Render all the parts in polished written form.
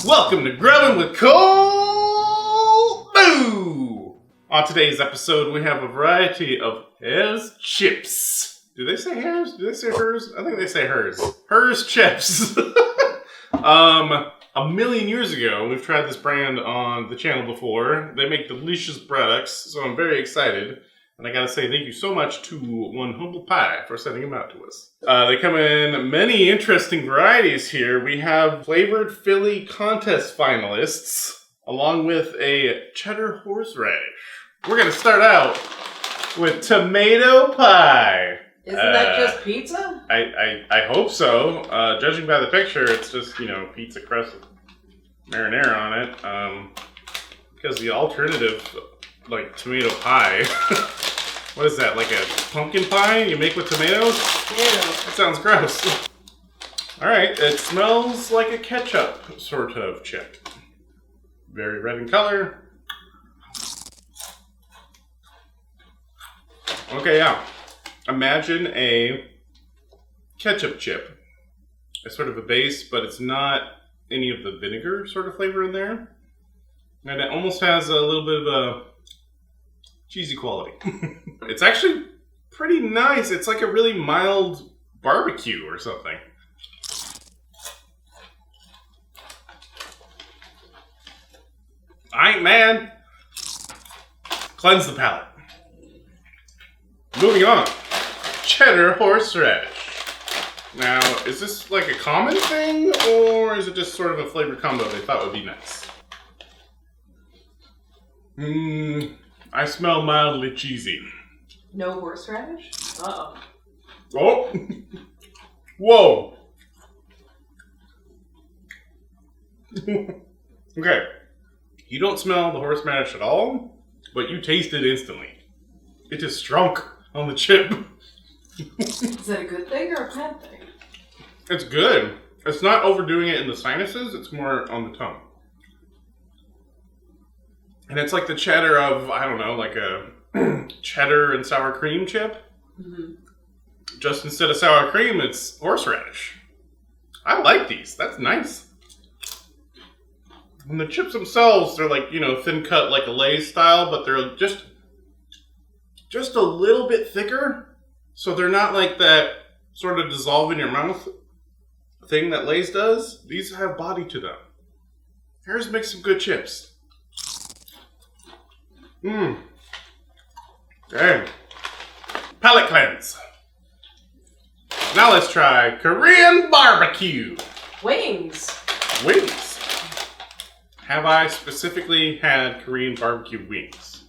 Welcome to Grubbin' with CultMoo! On today's episode, we have a variety of Herr's chips. Do they say Herr's? Do they say hers? I think they say hers. Herr's chips. A million years ago, we've tried this brand on the channel before. They make delicious products, so I'm very excited. And I gotta say thank you so much to One Humble Pie for sending them out to us. They come in many interesting varieties here. We have flavored Philly contest finalists, along with a cheddar horseradish. We're gonna start out with tomato pie. Isn't that just pizza? I hope so. Judging by the picture, it's just, pizza crust with marinara on it. Because the alternative, like tomato pie, what is that, like a pumpkin pie you make with tomatoes? Yeah. That sounds gross. Alright, it smells like a ketchup sort of chip. Very red in color. Okay, yeah. Imagine a ketchup chip. It's sort of a base, but it's not any of the vinegar sort of flavor in there. And it almost has a little bit of a cheesy quality. It's actually pretty nice. It's like a really mild barbecue or something. I ain't mad. Cleanse the palate. Moving on. Cheddar horseradish. Now, is this like a common thing, or is it just sort of a flavor combo they thought would be nice? I smell mildly cheesy. No horseradish? Uh-oh. Oh! Whoa! Okay. You don't smell the horseradish at all, but you taste it instantly. It is strong on the chip. Is that a good thing or a bad thing? It's good. It's not overdoing it in the sinuses, it's more on the tongue. And it's like the cheddar of, I don't know, like a cheddar and sour cream chip. Mm-hmm. Just instead of sour cream, it's horseradish. I like these. That's nice. And the chips themselves, they're like, thin cut like a Lay's style, but they're just a little bit thicker. So they're not like that sort of dissolve in your mouth thing that Lay's does. These have body to them. Herr's makes some good chips. Okay. Palate cleanse. Now let's try Korean barbecue. Wings. Wings. Have I specifically had Korean barbecue wings?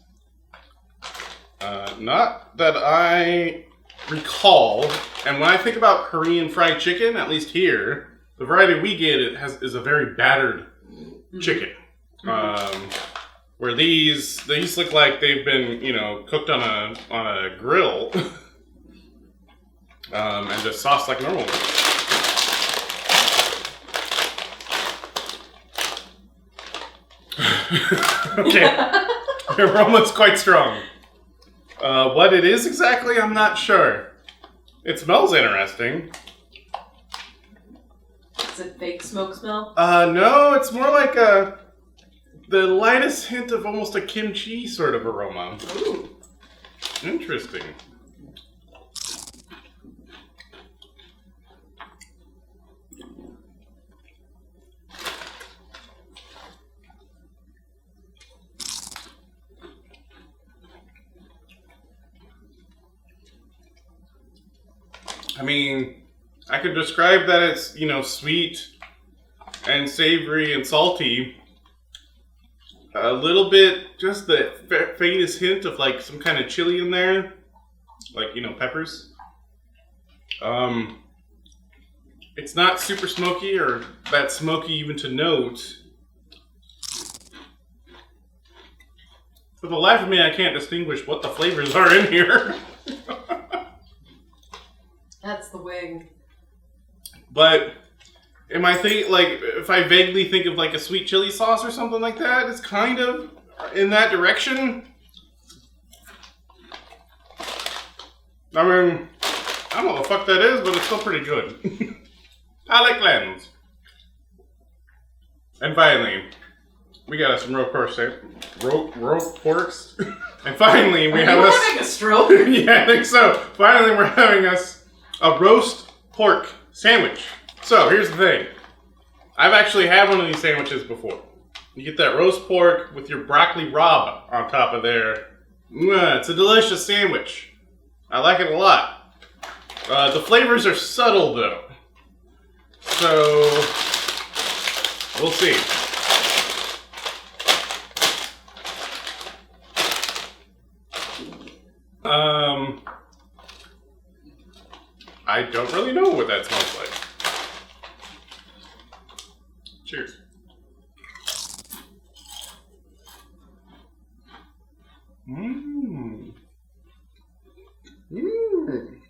Not that I recall. And when I think about Korean fried chicken, at least here, the variety we get is a very battered chicken. Where these look like they've been, cooked on a grill, and just sauced like normal ones. Okay, the aroma's quite strong. What it is exactly, I'm not sure. It smells interesting. Is it fake smoke smell? No, it's more like the lightest hint of almost a kimchi sort of aroma. Ooh. Interesting. I mean, I could describe that it's, sweet and savory and salty. A little bit, just the faintest hint of like some kind of chili in there. Like, peppers. It's not super smoky or that smoky even to note. For the life of me, I can't distinguish what the flavors are in here. That's the wing. But am I if I vaguely think of like a sweet chili sauce or something like that, it's kind of in that direction. I mean, I don't know what the fuck that is, but it's still pretty good. Palate cleanse. And finally, we got us some roast porks. And finally, we have us... having a stroke? Yeah, I think so. Finally, we're having us a roast pork sandwich. So, here's the thing. I've actually had one of these sandwiches before. You get that roast pork with your broccoli rabe on top of there. It's a delicious sandwich. I like it a lot. The flavors are subtle, though. So, we'll see. I don't really know what that smells like. Cheers. Mmm. Mmm.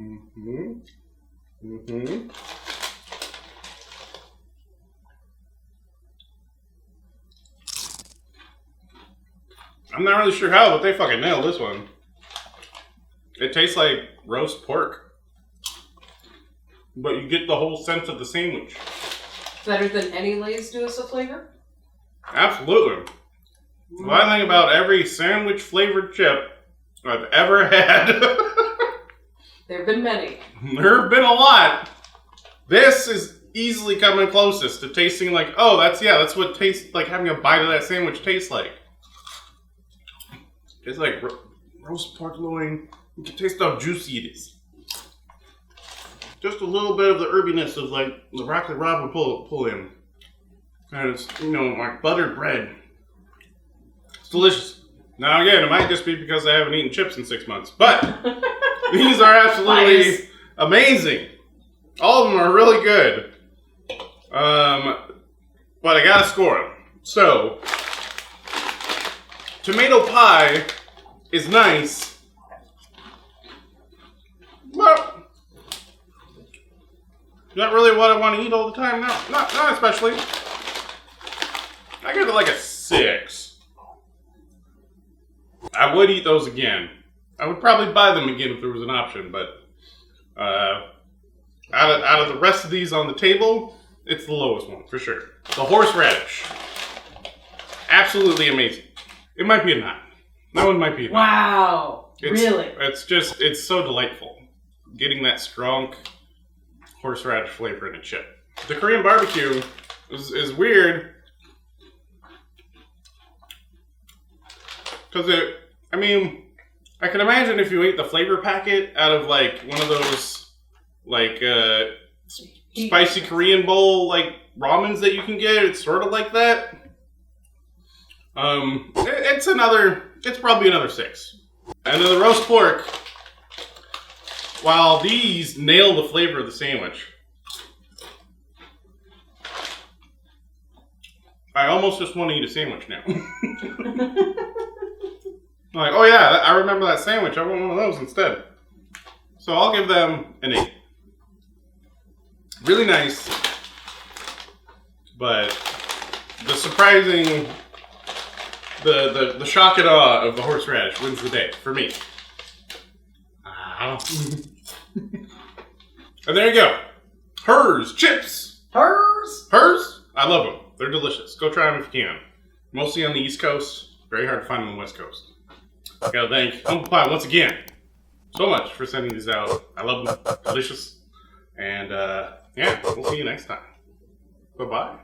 Mm-hmm. Mm-hmm. I'm not really sure how, but they fucking nailed this one. It tastes like roast pork. But you get the whole sense of the sandwich. Better than any Lay's do us a flavor? Absolutely. If I think about every sandwich flavored chip I've ever had. There have been many. There have been a lot. This is easily coming closest to tasting like, oh, that's what tastes like having a bite of that sandwich tastes like. It's like roast pork loin. You can taste how juicy it is. Just a little bit of the herbiness of like the broccoli rabe would pull in. And it's, like buttered bread. It's delicious. Now again, it might just be because I haven't eaten chips in 6 months. But these are absolutely amazing. All of them are really good. But I gotta score them. So, tomato pie is nice. But not really what I want to eat all the time. No, not especially. I give it like a 6. I would eat those again. I would probably buy them again if there was an option, but out of the rest of these on the table, it's the lowest one for sure. The horseradish, absolutely amazing. It might be a 9. That one might be a 9. Wow, really? It's so delightful. Getting that strong horseradish flavor in a chip. The Korean barbecue is weird. Because I can imagine if you ate the flavor packet out of like one of those like spicy Korean bowl like ramens that you can get, it's sort of like that. It's probably another 6. And then the roast pork, while these nail the flavor of the sandwich, I almost just want to eat a sandwich now. Like, oh yeah, I remember that sandwich. I want one of those instead. So I'll give them an 8. Really nice, but the surprising, the shock and awe of the horseradish wins the day for me. And there you go. Hers chips. Hers? I love them. They're delicious. Go try them if you can. Mostly on the East Coast. Very hard to find on the West Coast. Gotta thank Humble Pie once again so much for sending these out. I love them. Delicious. And yeah, we'll see you next time. Bye-bye.